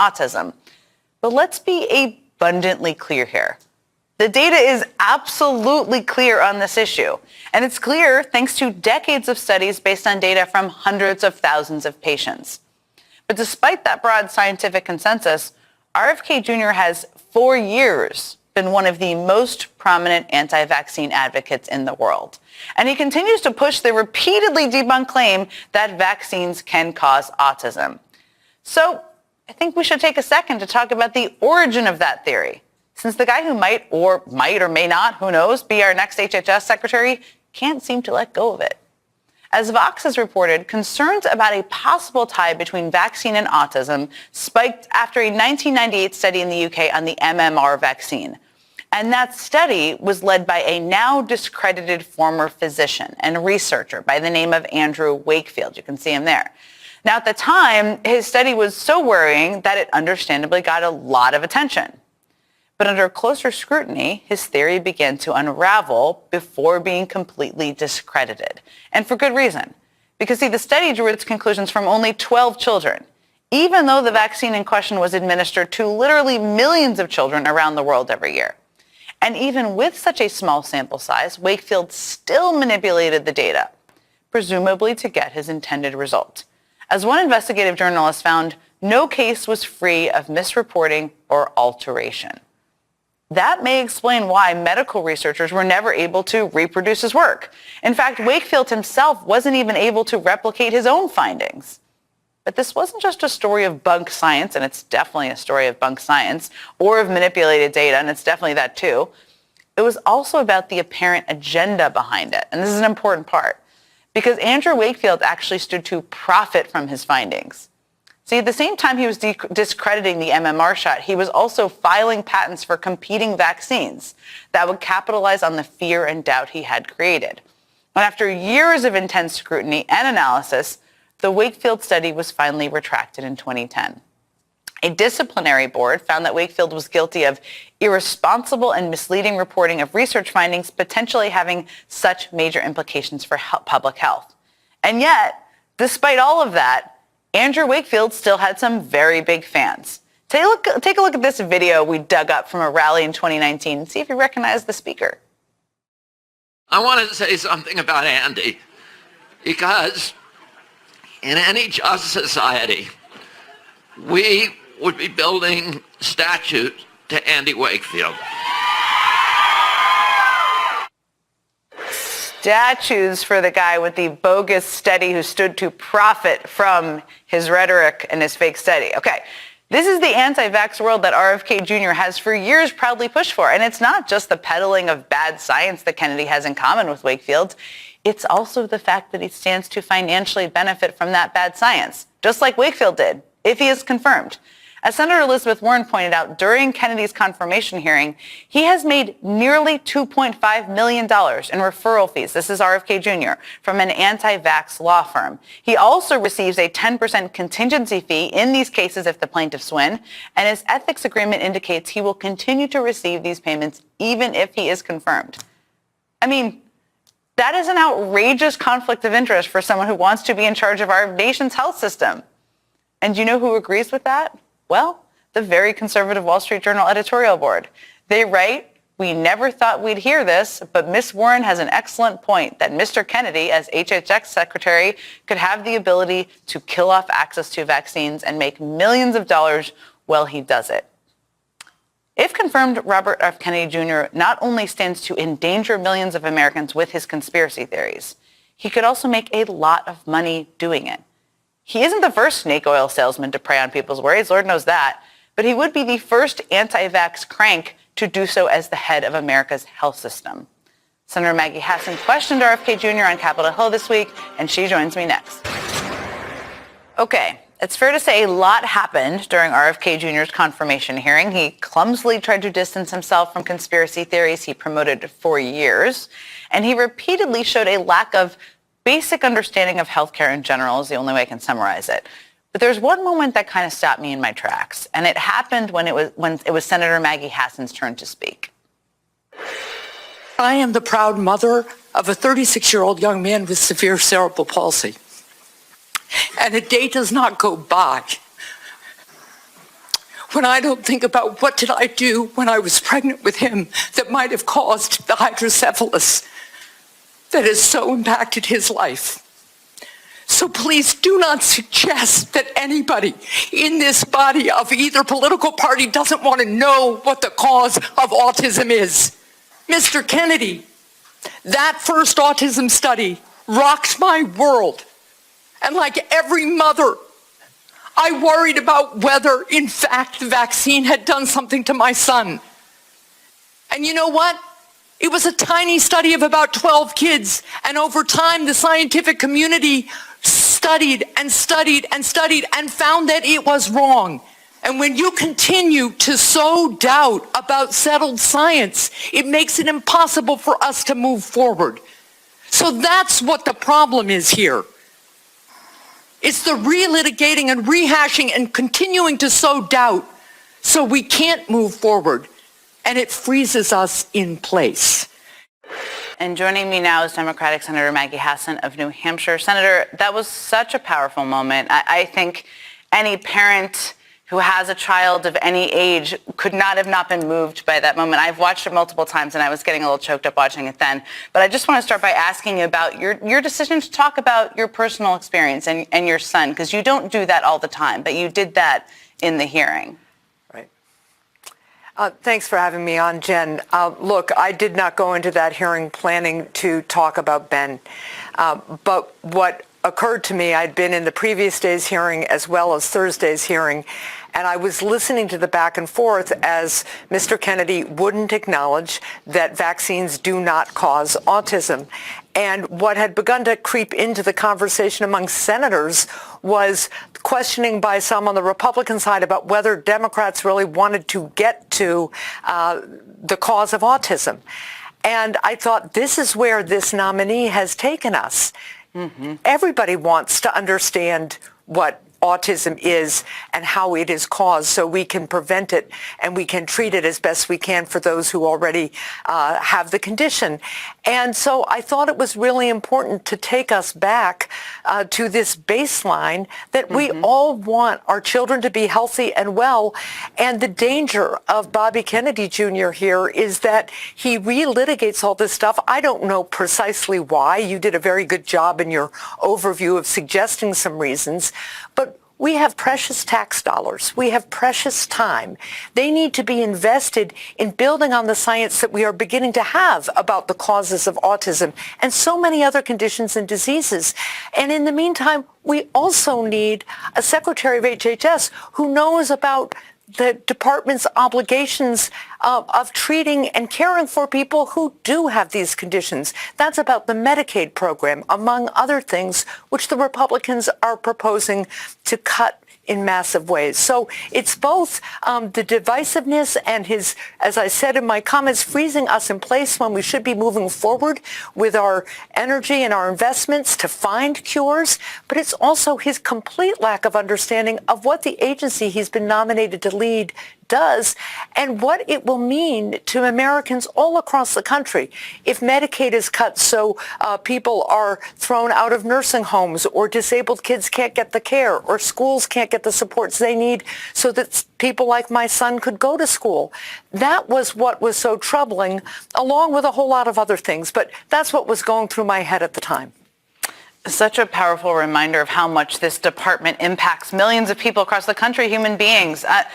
autism. But let's be abundantly clear here. The data is absolutely clear on this issue, and it's clear thanks to decades of studies based on data from hundreds of thousands of patients. But despite that broad scientific consensus, RFK Jr. has for years been one of the most prominent anti-vaccine advocates in the world. And he continues to push the repeatedly debunked claim that vaccines can cause autism. So I think we should take a second to talk about the origin of that theory, since the guy who might or may not, who knows, be our next HHS secretary can't seem to let go of it. As Vox has reported, concerns about a possible tie between vaccine and autism spiked after a 1998 study in the UK on the MMR vaccine. And that study was led by a now discredited former physician and researcher by the name of Andrew Wakefield. You can see him there. Now, at the time, his study was so worrying that it understandably got a lot of attention. But under closer scrutiny, his theory began to unravel before being completely discredited. And for good reason. Because, see, the study drew its conclusions from only 12 children, even though the vaccine in question was administered to literally millions of children around the world every year. And even with such a small sample size, Wakefield still manipulated the data, presumably to get his intended result. As one investigative journalist found, no case was free of misreporting or alteration. That may explain why medical researchers were never able to reproduce his work. In fact, Wakefield himself wasn't even able to replicate his own findings. But this wasn't just a story of bunk science, and it's definitely a story of bunk science, or of manipulated data, and it's definitely that too. It was also about the apparent agenda behind it, and this is an important part, because Andrew Wakefield actually stood to profit from his findings. See, at the same time he was discrediting the MMR shot, he was also filing patents for competing vaccines that would capitalize on the fear and doubt he had created. And after years of intense scrutiny and analysis, the Wakefield study was finally retracted in 2010. A disciplinary board found that Wakefield was guilty of irresponsible and misleading reporting of research findings, potentially having such major implications for public health. And yet, despite all of that, Andrew Wakefield still had some very big fans. Take a look at this video we dug up from a rally in 2019 and see if you recognize the speaker. I want to say something about Andy, because in any just society, we would be building statues to Andy Wakefield. Statues for the guy with the bogus study who stood to profit from his rhetoric and his fake study. Okay, this is the anti-vax world that RFK Jr. has for years proudly pushed for. And it's not just the peddling of bad science that Kennedy has in common with Wakefield. It's also the fact that he stands to financially benefit from that bad science, just like Wakefield did, if he is confirmed. As Senator Elizabeth Warren pointed out during Kennedy's confirmation hearing, he has made nearly $2.5 million in referral fees, this is RFK Jr., from an anti-vax law firm. He also receives a 10% contingency fee in these cases if the plaintiffs win, and his ethics agreement indicates he will continue to receive these payments even if he is confirmed. I mean, that is an outrageous conflict of interest for someone who wants to be in charge of our nation's health system. And do you know who agrees with that? Well, the very conservative Wall Street Journal editorial board. They write, "We never thought we'd hear this, but Miss Warren has an excellent point that Mr. Kennedy, as HHS secretary, could have the ability to kill off access to vaccines and make millions of dollars while he does it." If confirmed, Robert F. Kennedy Jr. not only stands to endanger millions of Americans with his conspiracy theories, he could also make a lot of money doing it. He isn't the first snake oil salesman to prey on people's worries, Lord knows that, but he would be the first anti-vax crank to do so as the head of America's health system. Senator Maggie Hassan questioned RFK Jr. on Capitol Hill this week, and she joins me next. Okay, it's fair to say a lot happened during RFK Jr.'s confirmation hearing. He clumsily tried to distance himself from conspiracy theories he promoted for years, and he repeatedly showed a lack of basic understanding of healthcare in general, is the only way I can summarize it. But there's one moment that kind of stopped me in my tracks, and it happened when it was Senator Maggie Hassan's turn to speak. I am the proud mother of a 36-year-old young man with severe cerebral palsy. And a day does not go by when I don't think about what did I do when I was pregnant with him that might have caused the hydrocephalus that has so impacted his life. So please do not suggest that anybody in this body of either political party doesn't want to know what the cause of autism is. Mr. Kennedy, that first autism study rocked my world. And like every mother, I worried about whether, in fact, the vaccine had done something to my son. And you know what? It was a tiny study of about 12 kids. And over time, the scientific community studied and studied and studied and found that it was wrong. And when you continue to sow doubt about settled science, it makes it impossible for us to move forward. So that's what the problem is here. It's the relitigating and rehashing and continuing to sow doubt so we can't move forward, and it freezes us in place. And joining me now is Democratic Senator Maggie Hassan of New Hampshire. Senator, that was such a powerful moment. I think any parent who has a child of any age could not have not been moved by that moment. I've watched it multiple times, and I was getting a little choked up watching it then. But I just want to start by asking you about your decision to talk about your personal experience and your son, because you don't do that all the time, but you did that in the hearing. Right. Thanks for having me on, Jen. Look, I did not go into that hearing planning to talk about Ben. But what occurred to me, I'd been in the previous day's hearing as well as Thursday's hearing, and I was listening to the back and forth as Mr. Kennedy wouldn't acknowledge that vaccines do not cause autism. And what had begun to creep into the conversation among senators was questioning by some on the Republican side about whether Democrats really wanted to get to the cause of autism. And I thought, this is where this nominee has taken us. Mm-hmm. Everybody wants to understand what autism is and how it is caused so we can prevent it and we can treat it as best we can for those who already have the condition. And so I thought it was really important to take us back to this baseline that we all want our children to be healthy and well. And the danger of Bobby Kennedy Jr. here is that he relitigates all this stuff. I don't know precisely why. You did a very good job in your overview of suggesting some reasons. But we have precious tax dollars. We have precious time. They need to be invested in building on the science that we are beginning to have about the causes of autism and so many other conditions and diseases. And in the meantime, we also need a Secretary of HHS who knows about the department's obligations of treating and caring for people who do have these conditions. That's about the Medicaid program, among other things, which the Republicans are proposing to cut in massive ways. So it's both the divisiveness and his, as I said in my comments, freezing us in place when we should be moving forward with our energy and our investments to find cures, but it's also his complete lack of understanding of what the agency he's been nominated to lead does and what it will mean to Americans all across the country if Medicaid is cut so people are thrown out of nursing homes or disabled kids can't get the care or schools can't get the supports they need so that people like my son could go to school. That was what was so troubling, along with a whole lot of other things, but that's what was going through my head at the time. Such a powerful reminder of how much this department impacts millions of people across the country, human beings.